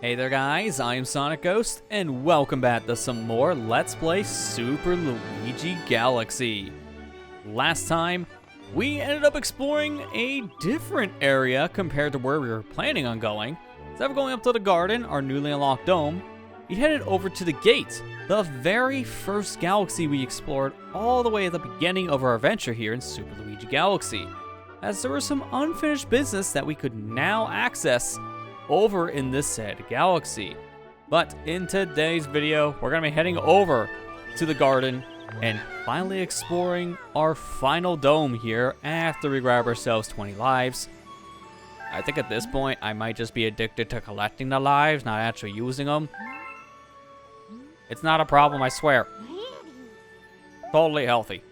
Hey there guys, I am SonicGhost, and welcome back to some more Let's Play Super Luigi Galaxy. Last time, we ended up exploring a different area compared to where we were planning on going. Instead of going up to the garden, our newly unlocked dome, we headed over to the gate, the very first galaxy we explored all the way at the beginning of our adventure here in Super Luigi Galaxy, as there was some unfinished business that we could now access over in this said galaxy. But in today's video, we're gonna be heading over to the garden and finally exploring our final dome here after we grab ourselves 20 lives. I think at this point, I might just be addicted to collecting the lives, not actually using them. It's not a problem, I swear. Totally healthy.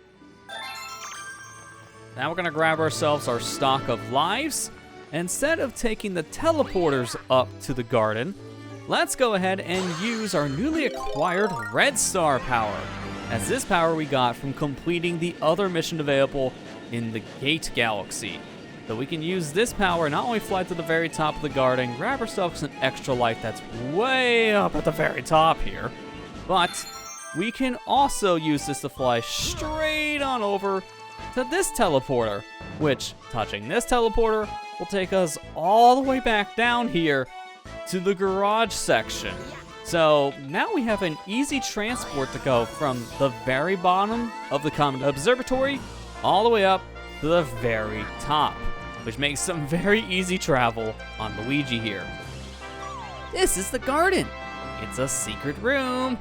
Now we're gonna grab ourselves our stock of lives. Instead of taking the teleporters up to the garden, let's go ahead and use our newly acquired red star power, as this power we got from completing the other mission available in the Gate Galaxy. So we can use this power, not only fly to the very top of the garden, grab ourselves an extra life that's way up at the very top here, but we can also use this to fly straight on over to this teleporter, which, touching this teleporter, will take us all the way back down here to the garage section. So now we have an easy transport to go from the very bottom of the Comet Observatory all the way up to the very top, which makes some very easy travel on Luigi here. This is the garden. It's a secret room.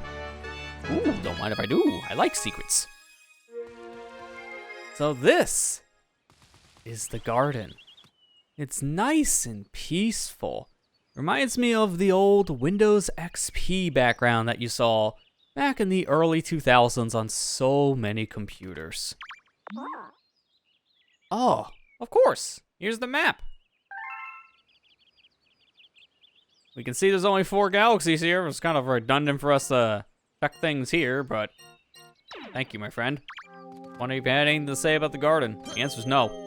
Ooh, don't mind if I do. I like secrets. So this is the garden. It's nice and peaceful. Reminds me of the old Windows XP background that you saw back in the early 2000s on so many computers. Oh, of course. Here's the map. We can see there's only 4 galaxies here. It's kind of redundant for us to check things here, but thank you, my friend. Wonder if you had anything to say about the garden. The answer's no.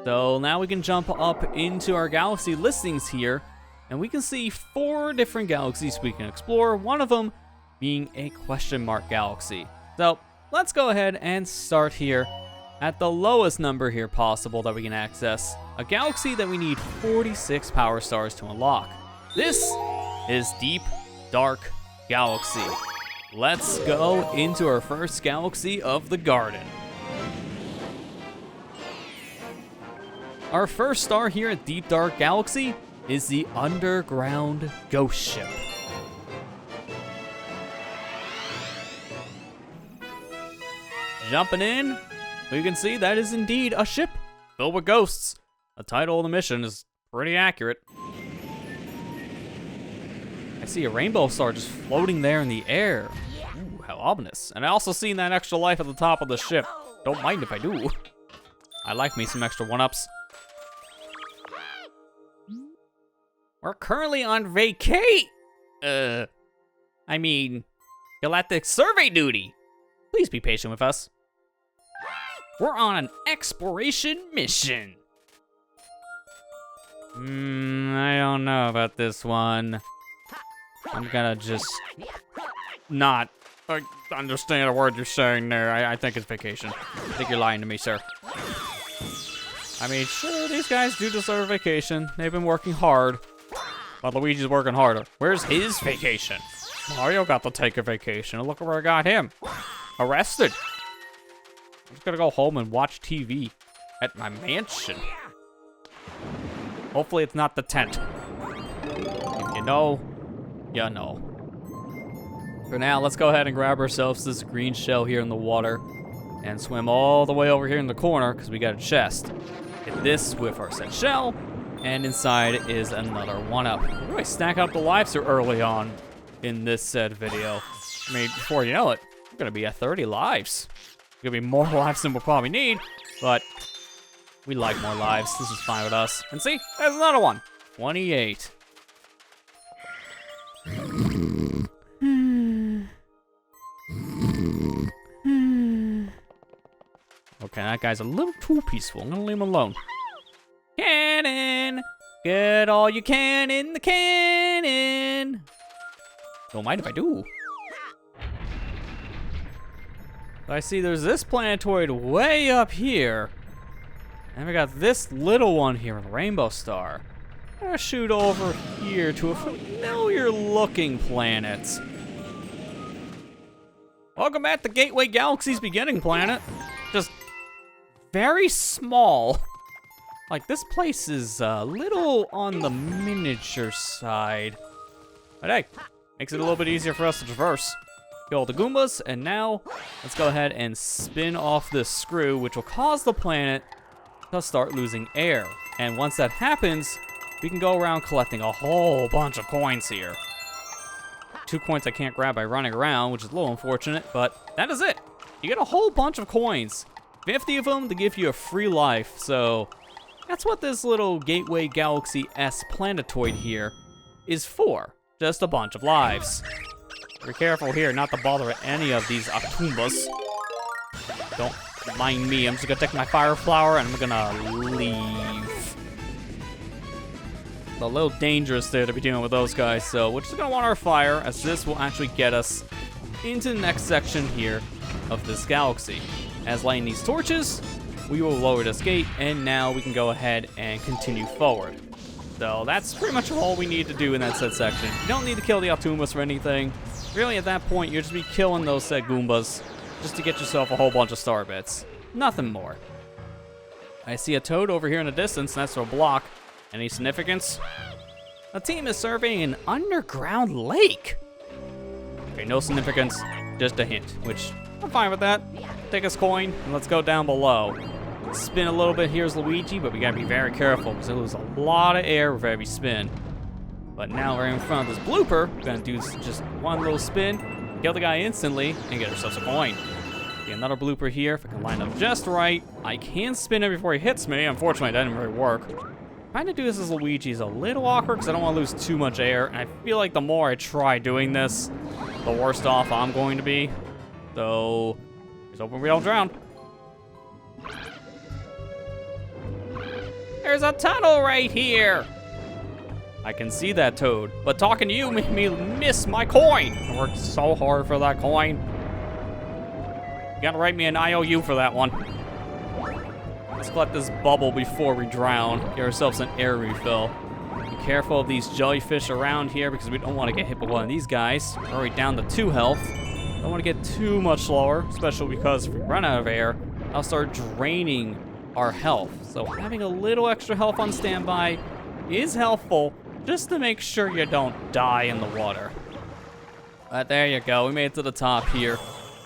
So now we can jump up into our galaxy listings here, and we can see 4 different galaxies we can explore, one of them being a question mark galaxy. So let's go ahead and start here at the lowest number here possible that we can access, a galaxy that we need 46 power stars to unlock. This is Deep Dark Galaxy. Let's go into our first galaxy of the garden. Our first star here at Deep Dark Galaxy is the Underground Ghost Ship. Jumping in, we can see that is indeed a ship filled with ghosts. The title of the mission is pretty accurate. I see a rainbow star just floating there in the air. Ooh, how ominous. And I also seen that extra life at the top of the ship. Don't mind if I do. I like me some extra 1-ups. We're currently on galactic survey duty. Please be patient with us. We're on an exploration mission. I don't know about this one. I'm gonna just not understand a word you're saying there. I think it's vacation. I think you're lying to me, sir. I mean, sure, these guys do deserve a vacation. They've been working hard. But Luigi's working harder. Where's his vacation? Mario got to take a vacation, and look where I got him. Arrested. I'm just gonna go home and watch TV at my mansion. Hopefully it's not the tent. If you know, you know. For now, let's go ahead and grab ourselves this green shell here in the water and swim all the way over here in the corner because we got a chest. Hit this with our set shell. And inside is another 1-up. Why do I stack up the lives so early on in this said video? I mean, before you know it, we're gonna be at 30 lives. It's gonna be more lives than we'll probably need, but we like more lives. This is fine with us. And see, there's another one. 28. Okay, that guy's a little too peaceful. I'm gonna leave him alone. Cannon! Get all you can in the cannon. Don't mind if I do. I see there's this planetoid way up here. And we got this little one here, a rainbow star. I'm gonna shoot over here to a familiar looking planet. Welcome back to Gateway Galaxy's beginning planet. Just very small. Like, this place is a little on the miniature side. But hey, makes it a little bit easier for us to traverse. Kill the Goombas, and now let's go ahead and spin off this screw, which will cause the planet to start losing air. And once that happens, we can go around collecting a whole bunch of coins here. 2 coins I can't grab by running around, which is a little unfortunate, but that is it. You get a whole bunch of coins. 50 of them to give you a free life, so that's what this little Gateway Galaxy-S planetoid here is for. Just a bunch of lives. Be careful here not to bother with any of these Atumbas. Don't mind me, I'm just gonna take my fire flower and I'm gonna leave. It's a little dangerous there to be dealing with those guys, so we're just gonna want our fire, as this will actually get us into the next section here of this galaxy. As lighting these torches, we will lower this gate, and now we can go ahead and continue forward. So that's pretty much all we need to do in that said section. You don't need to kill the Atumbas for anything. Really, at that point, you'll just be killing those said Goombas just to get yourself a whole bunch of star bits. Nothing more. I see a toad over here in the distance next to a block. Any significance? The team is surveying an underground lake. Okay, no significance, just a hint, which I'm fine with that. Take this coin, and let's go down below. Spin a little bit, here's Luigi, but we gotta be very careful because it loses a lot of air with every spin. But now we're in front of this blooper. We're gonna do just one little spin, kill the guy instantly, and get ourselves a coin. Okay, another blooper here. If I can line up just right, I can spin it before he hits me. Unfortunately, that didn't really work. Trying to do this as Luigi is a little awkward because I don't want to lose too much air. And I feel like the more I try doing this, the worse off I'm going to be. So, just hoping we don't drown. There's a tunnel right here. I can see that, Toad, but talking to you made me miss my coin. I worked so hard for that coin. You gotta write me an IOU for that one. Let's collect this bubble before we drown. Get ourselves an air refill. Be careful of these jellyfish around here because we don't want to get hit by one of these guys. We're already down to 2 health. Don't want to get too much slower, especially because if we run out of air, I'll start draining our health. So having a little extra health on standby is helpful, just to make sure you don't die in the water. But there you go, we made it to the top here.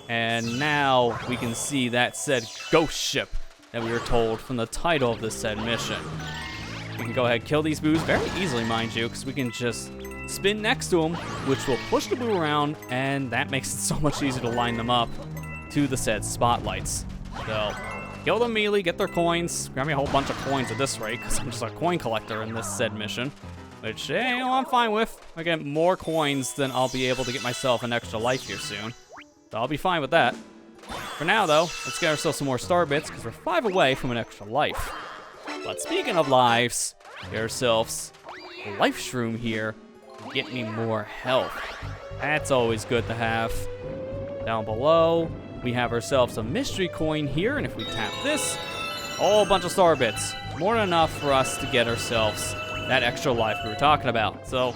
And now we can see that said ghost ship that we were told from the title of this said mission. We can go ahead and kill these boos very easily, mind you, because we can just spin next to them, which will push the boo around, and that makes it so much easier to line them up to the said spotlights. So, kill them immediately, get their coins, grab me a whole bunch of coins at this rate, because I'm just a coin collector in this said mission. Which, hey, you know, I'm fine with. If I get more coins, then I'll be able to get myself an extra life here soon. So I'll be fine with that. For now, though, let's get ourselves some more star bits, because we're 5 away from an extra life. But speaking of lives, get ourselves a life shroom here. Get me more health. That's always good to have. Down below, we have ourselves a mystery coin here, and if we tap this, a whole bunch of star bits. More than enough for us to get ourselves that extra life we were talking about. So,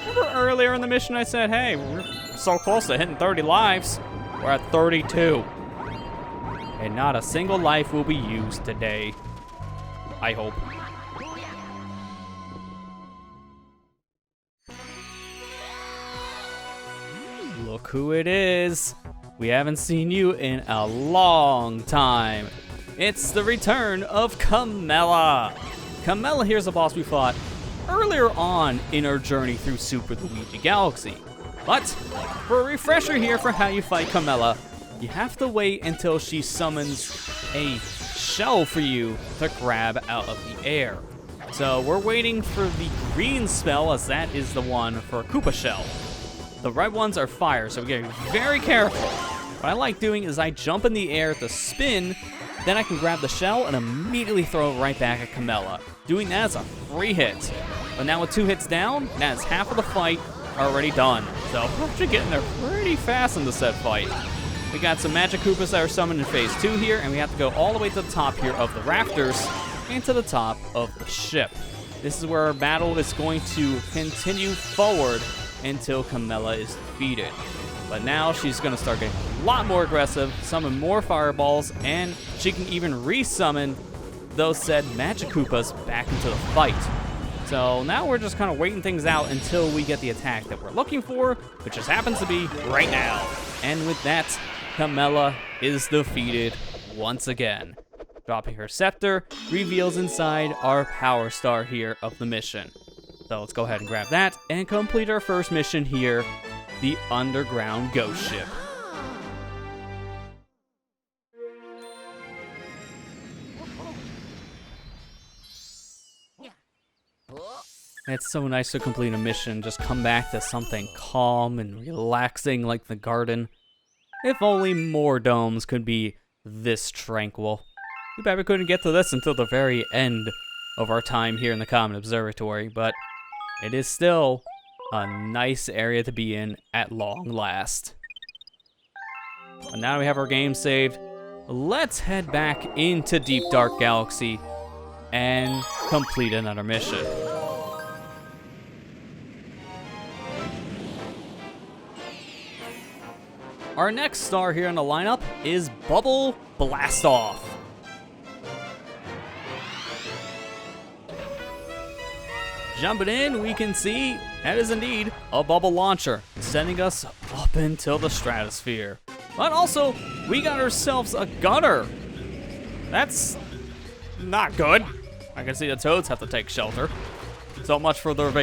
remember earlier in the mission I said, hey, we're so close to hitting 30 lives. We're at 32. And not a single life will be used today. I hope. Look who it is. We haven't seen you in a long time. It's the return of Kamella. Kamella here's a boss we fought earlier on in our journey through Super Luigi Galaxy. But for a refresher here for how you fight Kamella, you have to wait until she summons a shell for you to grab out of the air. So we're waiting for the green spell, as that is the one for a Koopa shell. The red ones are fire, so we're getting very careful What I like doing is I jump in the air to spin, then I can grab the shell and immediately throw it right back at Kamella. Doing that is a free hit. But now with 2 hits down, that's half of the fight already done. So we're actually getting there pretty fast in the set fight. We got some Magic Koopas that are summoned in phase 2 here, and we have to go all the way to the top here of the rafters and to the top of the ship. This is where our battle is going to continue forward until Kamella is defeated. But now she's going to start getting a lot more aggressive, summon more fireballs, and she can even resummon those said Magic Koopas back into the fight. So now we're just kind of waiting things out until we get the attack that we're looking for, which just happens to be right now. And with that, Kamella is defeated once again. Dropping her scepter reveals inside our power star here of the mission. So let's go ahead and grab that and complete our first mission here, the underground ghost ship. It's so nice to complete a mission, just come back to something calm and relaxing like the garden. If only more domes could be this tranquil. Too bad we couldn't get to this until the very end of our time here in the Comet Observatory, but it is still a nice area to be in at long last. And now we have our game saved. Let's head back into Deep Dark Galaxy and complete another mission. Our next star here in the lineup is Bubble Blast Off. Jumping in, we can see that is indeed a bubble launcher, sending us up into the stratosphere. But also, we got ourselves a gunner. That's not good. I can see the Toads have to take shelter. So much for their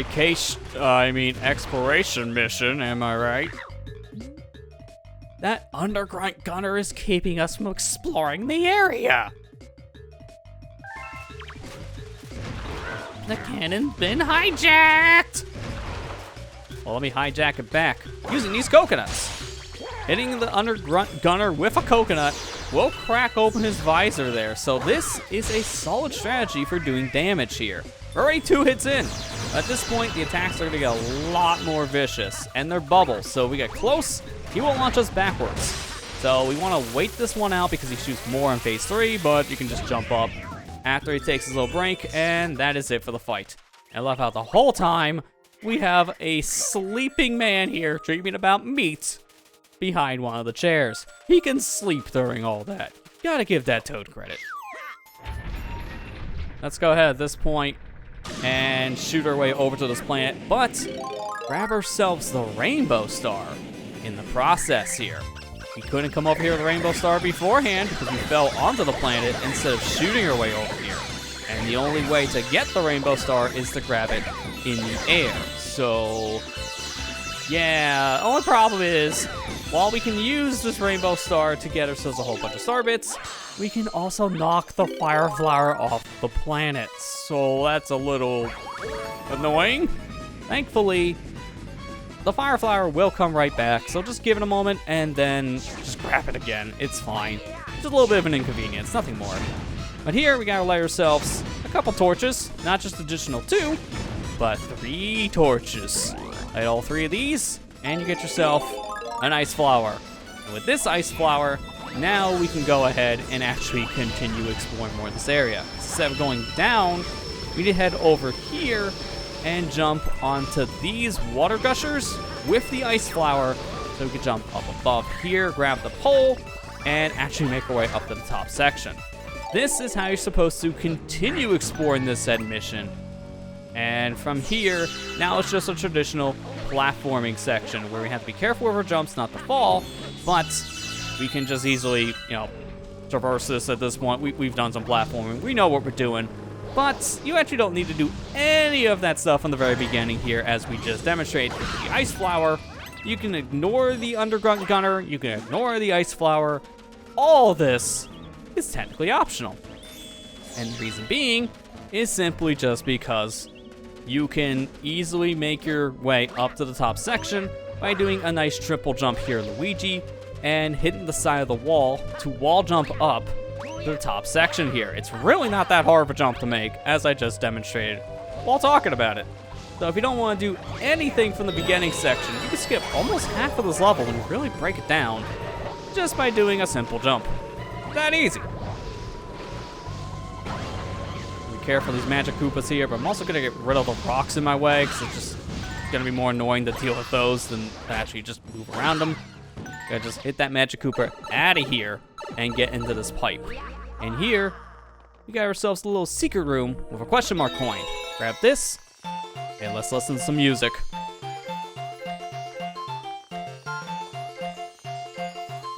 exploration mission, am I right? That underground gunner is keeping us from exploring the area. The cannon's been hijacked. Well, let me hijack it back using these coconuts. Hitting the underground gunner with a coconut will crack open his visor there. So this is a solid strategy for doing damage here. We're already 2 hits in. At this point, the attacks are going to get a lot more vicious, and they're bubbles. So we get close, he will launch us backwards. So we want to wait this one out because he shoots more in phase 3, but you can just jump up after he takes his little break, and that is it for the fight. I love how the whole time we have a sleeping man here dreaming about meat behind one of the chairs. He can sleep during all that. Gotta give that Toad credit. Let's go ahead at this point and shoot our way over to this planet, but grab ourselves the Rainbow Star in the process here. We couldn't come over here with the Rainbow Star beforehand because we fell onto the planet instead of shooting our way over here. And the only way to get the Rainbow Star is to grab it in the air. So, yeah, only problem is, while we can use this Rainbow Star to get ourselves a whole bunch of star bits, we can also knock the Fire Flower off the planet. So that's a little annoying. Thankfully, the Fire Flower will come right back, so just give it a moment and then just grab it again. It's fine. Just a little bit of an inconvenience, nothing more. But here we gotta light ourselves a couple torches, not just additional 2, but 3 torches. Light all 3 of these, and you get yourself an ice flower. And with this ice flower, now we can go ahead and actually continue exploring more of this area. Instead of going down, we need to head over here and jump onto these water gushers with the ice flower so we can jump up above here, grab the pole, and actually make our way up to the top section. This is how you're supposed to continue exploring this said mission. And from here, now it's just a traditional platforming section where we have to be careful with our jumps not to fall, but we can just easily, traverse this at this point. We've done some platforming. We know what we're doing. But you actually don't need to do any of that stuff in the very beginning here, as we just demonstrated with the ice flower. You can ignore the underground gunner. You can ignore the ice flower. All this is technically optional. And the reason being is simply just because you can easily make your way up to the top section by doing a nice triple jump here, Luigi, and hitting the side of the wall to wall jump up to the top section here. It's really not that hard of a jump to make, as I just demonstrated while talking about it. So if you don't want to do anything from the beginning section, you can skip almost half of this level and really break it down just by doing a simple jump. That easy. Be careful of these magic Koopas here, but I'm also going to get rid of the rocks in my way, because it's just going to be more annoying to deal with those than to actually just move around them. Gotta just hit that magic Koopa out of here and get into this pipe. And here, we got ourselves a little secret room with a question mark coin. Grab this, and let's listen to some music.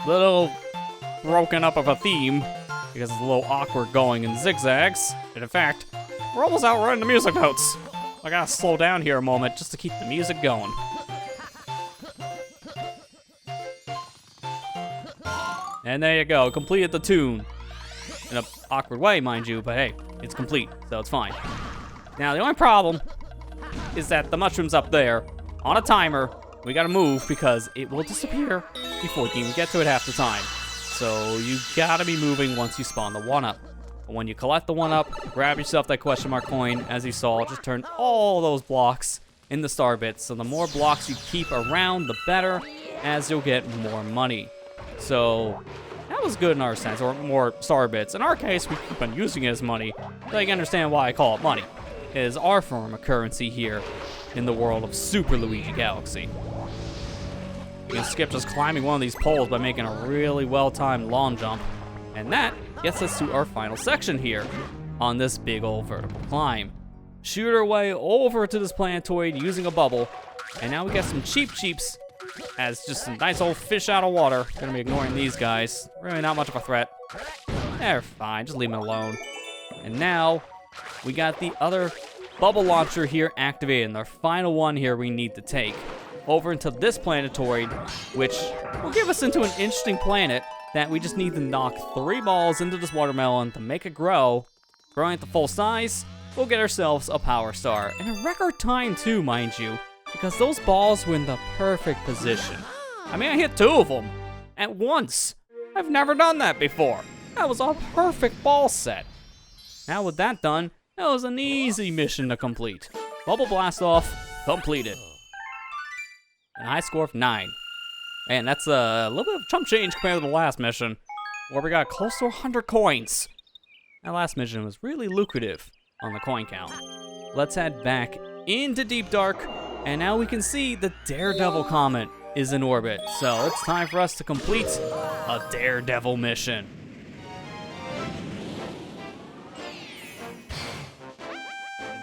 Little broken up of a theme, because it's a little awkward going in zigzags. And in fact, we're almost outrunning the music notes. I gotta slow down here a moment just to keep the music going. And there you go, completed the tune. In an awkward way, mind you, but hey, it's complete, so it's fine. Now, the only problem is that the mushroom's up there on a timer. We gotta move because it will disappear before you even get to it half the time. So you gotta be moving once you spawn the 1-up. But when you collect the 1-up, grab yourself that question mark coin. As you saw, just turn all those blocks into star bits. So the more blocks you keep around, the better, as you'll get more money. So that was good in our sense, or more star bits. In our case, we keep on using it as money, so you can understand why I call it money. It is our form of currency here in the world of Super Luigi Galaxy. You can skip just climbing one of these poles by making a really well-timed long jump, and that gets us to our final section here on this big old vertical climb. Shoot our way over to this planetoid using a bubble, and now we got some cheeps as just some nice old fish out of water. Gonna be ignoring these guys. Really not much of a threat. They're fine, just leave them alone. And now, we got the other bubble launcher here activated, our final one here we need to take over into this planetoid, which will give us into an interesting planet that we just need to knock 3 balls into this watermelon to make it grow. Growing at the full size, we'll get ourselves a power star. In a record time too, mind you, because those balls were in the perfect position. I mean, I hit 2 of them at once. I've never done that before. That was a perfect ball set. Now with that done, that was an easy mission to complete. Bubble blast off, completed. And a high score of 9. Man, that's a little bit of chump change compared to the last mission, where we got close to 100 coins. That last mission was really lucrative on the coin count. Let's head back into Deep Dark, and now we can see the Daredevil Comet is in orbit. So it's time for us to complete a Daredevil mission.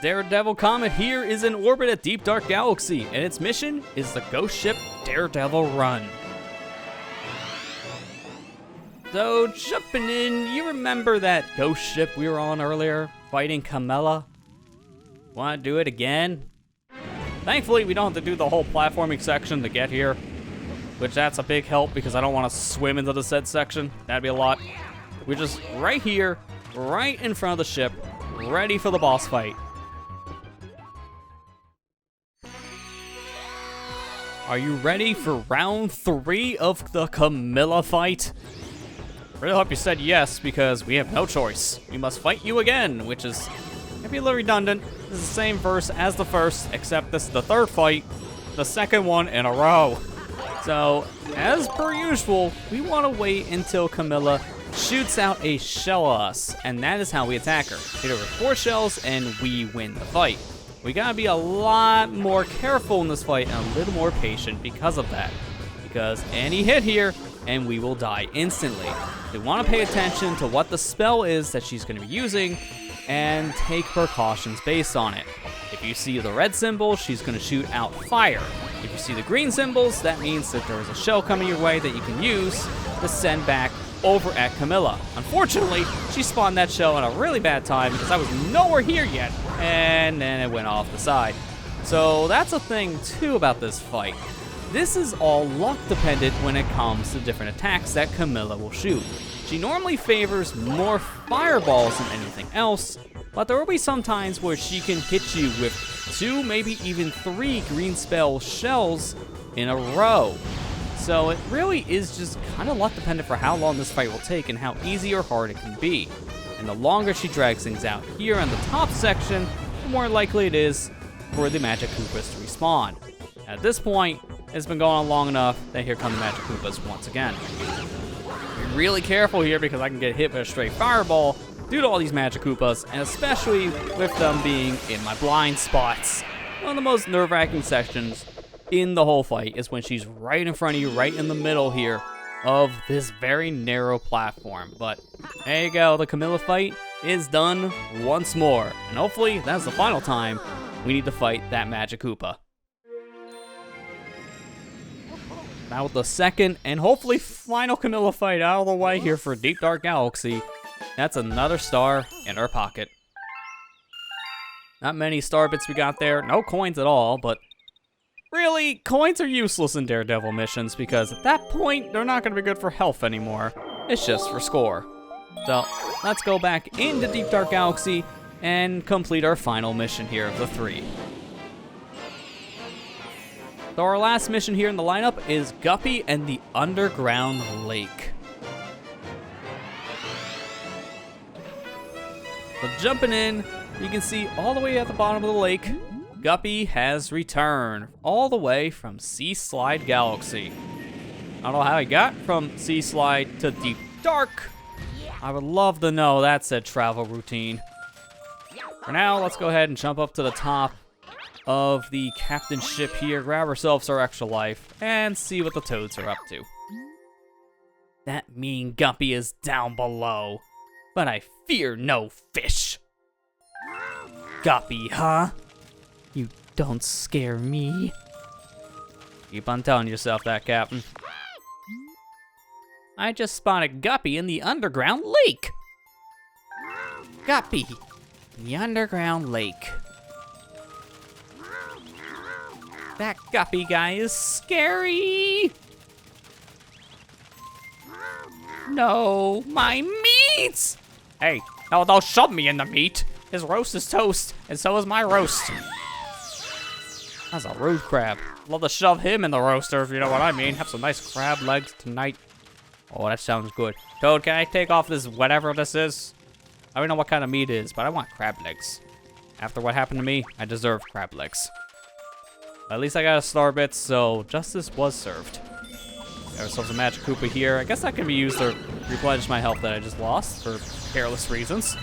Daredevil Comet here is in orbit at Deep Dark Galaxy, and its mission is the ghost ship Daredevil Run. So, jumping in, you remember that ghost ship we were on earlier, fighting Kamella? Want to do it again? Thankfully, we don't have to do the whole platforming section to get here, which that's a big help because I don't want to swim into the said section. That'd be a lot. We're just right here, right in front of the ship, ready for the boss fight. Are you ready for round 3 of the Kamella fight? Really hope you said yes, because we have no choice. We must fight you again, which is maybe a little redundant. This is the same verse as the first, except this is the 3rd fight, the 2nd one in a row. So, as per usual, we want to wait until Kamella shoots out a shell at us, and that is how we attack her. Hit her with 4 shells, and we win the fight. We gotta be a lot more careful in this fight and a little more patient because of that. Because any hit here, and we will die instantly. We want to pay attention to what the spell is that she's going to be using, and take precautions based on it. If you see the red symbol, she's going to shoot out fire. If you see the green symbols, that means that there is a shell coming your way that you can use to send back over at Kamella. Unfortunately, she spawned that shell at a really bad time because I was nowhere here yet, and then it went off the side. So that's a thing too about this fight. This is all luck dependent when it comes to different attacks that Kamella will shoot. She normally favors more fireballs than anything else, but there will be some times where she can hit you with 2, maybe even 3 green spell shells in a row. So it really is just kind of luck dependent for how long this fight will take and how easy or hard it can be. And the longer she drags things out here on the top section, the more likely it is for the Magic Koopas to respawn. At this point, it's been going on long enough that here come the Magic Koopas once again. Be really careful here because I can get hit with a straight fireball due to all these Magic Koopas, and especially with them being in my blind spots. One of the most nerve-wracking sections in the whole fight is when she's right in front of you, right in the middle here of this very narrow platform. But there you go, the Kamella fight is done once more. And hopefully that's the final time we need to fight that Magic Koopa. Now with the second and hopefully final Kamella fight out of the way here for Deep Dark Galaxy, that's another star in our pocket. Not many star bits we got there, no coins at all, but really, coins are useless in Daredevil missions because at that point, they're not going to be good for health anymore. It's just for score. So, let's go back into Deep Dark Galaxy and complete our final mission here of the 3. So our last mission here in the lineup is Guppy and the Underground Lake. So jumping in, you can see all the way at the bottom of the lake, Guppy has returned, all the way from Sea Slide Galaxy. I don't know how he got from Sea Slide to Deep Dark. I would love to know that said travel routine. For now, let's go ahead and jump up to the top of the captain's ship here, grab ourselves our extra life, and see what the toads are up to. That mean Guppy is down below, but I fear no fish. Guppy, huh? You don't scare me. Keep on telling yourself that, Captain. I just spotted Guppy in the underground lake. Guppy, in the underground lake. That Guppy guy is scary. No, my meat! Hey, no, don't shove me in the meat. His roast is toast, and so is my roast. That's a rude crab. Love to shove him in the roaster, if you know what I mean. Have some nice crab legs tonight. Oh, that sounds good. Toad, can I take off this whatever this is? I don't know what kind of meat it is, but I want crab legs. After what happened to me, I deserve crab legs. At least I got a star bit, so justice was served. Got ourselves a Magic Koopa here. I guess that can be used to replenish my health that I just lost for careless reasons.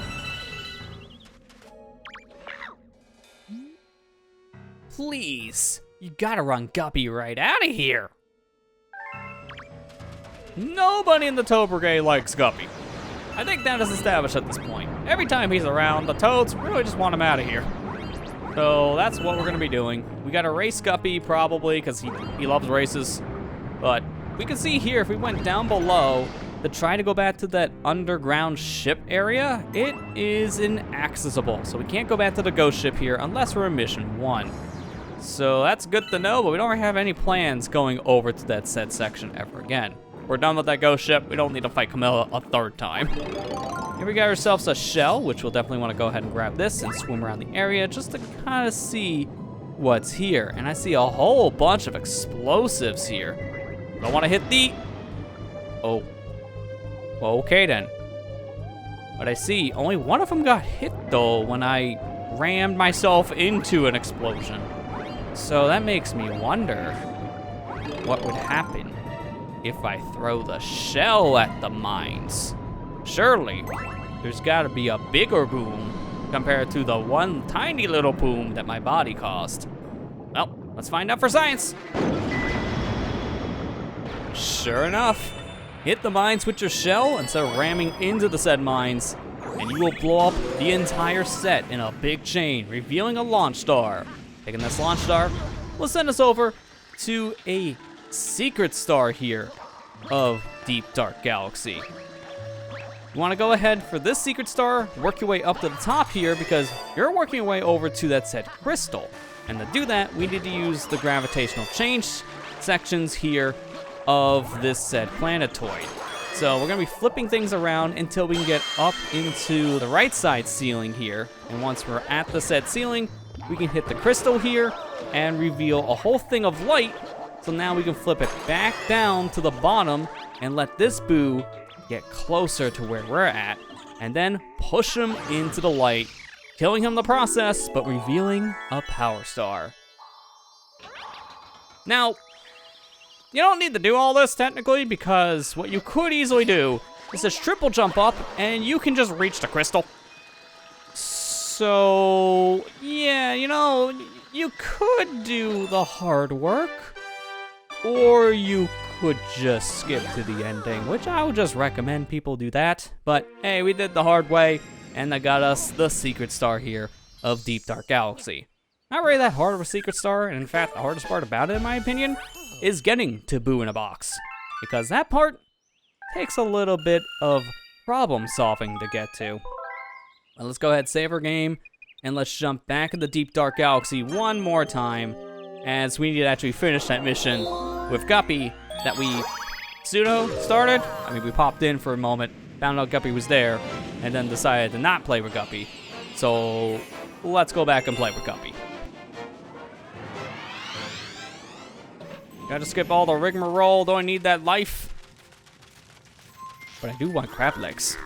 Please, you gotta run Guppy right out of here. Nobody in the Toad Brigade likes Guppy. I think that is established at this point. Every time he's around, the Toads really just want him out of here. So that's what we're gonna be doing. We gotta race Guppy probably, because he loves races. But we can see here, if we went down below to try to go back to that underground ship area, it is inaccessible. So we can't go back to the ghost ship here unless we're in mission 1. So that's good to know, but we don't have any plans going over to that said section ever again. We're done with that ghost ship. We don't need to fight Kamella a 3rd time. Here we got ourselves a shell, which we'll definitely want to go ahead and grab this and swim around the area just to kind of see what's here. And I see a whole bunch of explosives here. Don't want to hit the... Oh. Okay then. But I see only one of them got hit though when I rammed myself into an explosion. So that makes me wonder what would happen if I throw the shell at the mines. Surely, there's gotta be a bigger boom compared to the one tiny little boom that my body caused. Well, let's find out for science. Sure enough, hit the mines with your shell instead of ramming into the said mines, and you will blow up the entire set in a big chain, revealing a launch star. Taking this launch star will send us over to a secret star here of Deep Dark Galaxy. You want to go ahead for this secret star, work your way up to the top here because you're working your way over to that said crystal. And to do that, we need to use the gravitational change sections here of this said planetoid. So we're gonna be flipping things around until we can get up into the right side ceiling here. And once we're at the said ceiling, we can hit the crystal here and reveal a whole thing of light So now we can flip it back down to the bottom and let this Boo get closer to where we're at, and then push him into the light, killing him in the process, but revealing a Power Star. Now, you don't need to do all this technically, because what you could easily do is just triple jump up and you can just reach the crystal. So, yeah, you know, you could do the hard work, or you could just skip to the ending, which I would just recommend people do that. But hey, we did the hard way, and that got us the secret star here of Deep Dark Galaxy. Not really that hard of a secret star, and in fact, the hardest part about it, in my opinion, is getting to Boo in a Box, because that part takes a little bit of problem solving to get to. Well, let's go ahead, save our game, and let's jump back into Deep Dark Galaxy one more time, as we need to actually finish that mission with Guppy that we pseudo started. I mean, we popped in for a moment, found out Guppy was there, and then decided to not play with Guppy. So let's go back and play with Guppy. Gotta skip all the rigmarole, don't need that life. But I do want crab legs.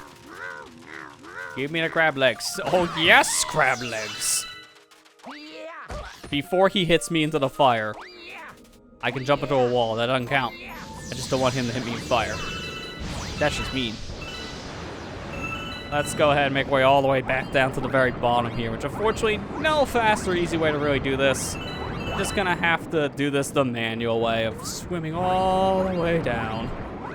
Give me the crab legs. Oh yes, crab legs. Before he hits me into the fire, I can jump into a wall. That doesn't count. I just don't want him to hit me with fire. That's just mean. Let's go ahead and make our way all the way back down to the very bottom here, which unfortunately, no fast or easy way to really do this. Just gonna have to do this the manual way of swimming all the way down.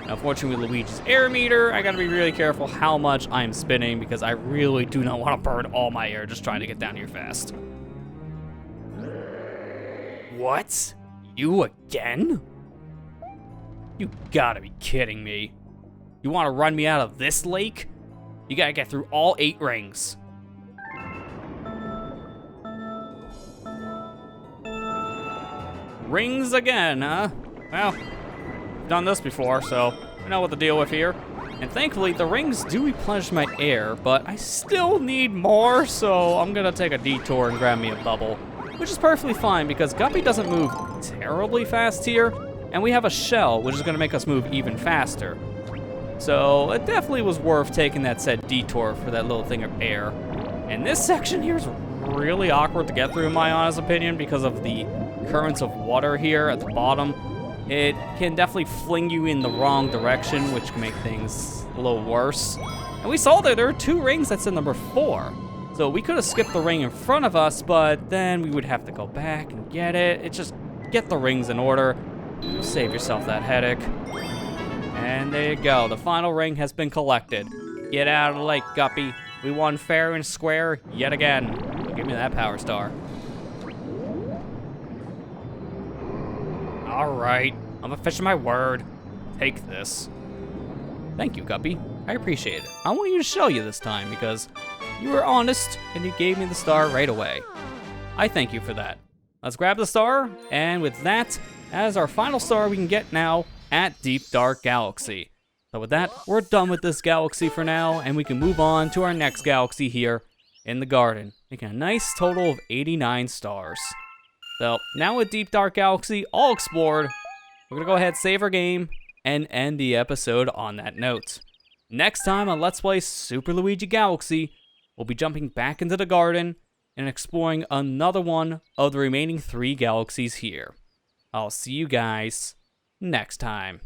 Unfortunately, with Luigi's air meter, I gotta be really careful how much I'm spinning, because I really do not want to burn all my air just trying to get down here fast. What? You again? You gotta be kidding me. You want to run me out of this lake? You gotta get through all 8 rings. Rings again, huh? Well, done this before, so I know what to deal with here. And thankfully, the rings do replenish my air, but I still need more, so I'm gonna take a detour and grab me a bubble, which is perfectly fine because Guppy doesn't move terribly fast here, and we have a shell, which is gonna make us move even faster. So it definitely was worth taking that said detour for that little thing of air. And this section here is really awkward to get through, in my honest opinion, because of the currents of water here at the bottom. It can definitely fling you in the wrong direction, which can make things a little worse. And we saw that there are 2 rings that's in number 4. So we could have skipped the ring in front of us, but then we would have to go back and get it. It's just, get the rings in order. Save yourself that headache. And there you go, the final ring has been collected. Get out of the lake, Guppy. We won fair and square yet again. Give me that Power Star. All right, I'm a fish of my word. Take this. Thank you, Guppy. I appreciate it. I want you to show you this time because you were honest and you gave me the star right away. I thank you for that. Let's grab the star, and with that, as our final star we can get now at Deep Dark Galaxy. So with that, we're done with this galaxy for now, and we can move on to our next galaxy here in the garden, making a nice total of 89 stars. So now with Deep Dark Galaxy all explored, we're gonna go ahead, save our game, and end the episode on that note. Next time on Let's Play Super Luigi Galaxy, we'll be jumping back into the garden and exploring another one of the remaining 3 galaxies here. I'll see you guys next time.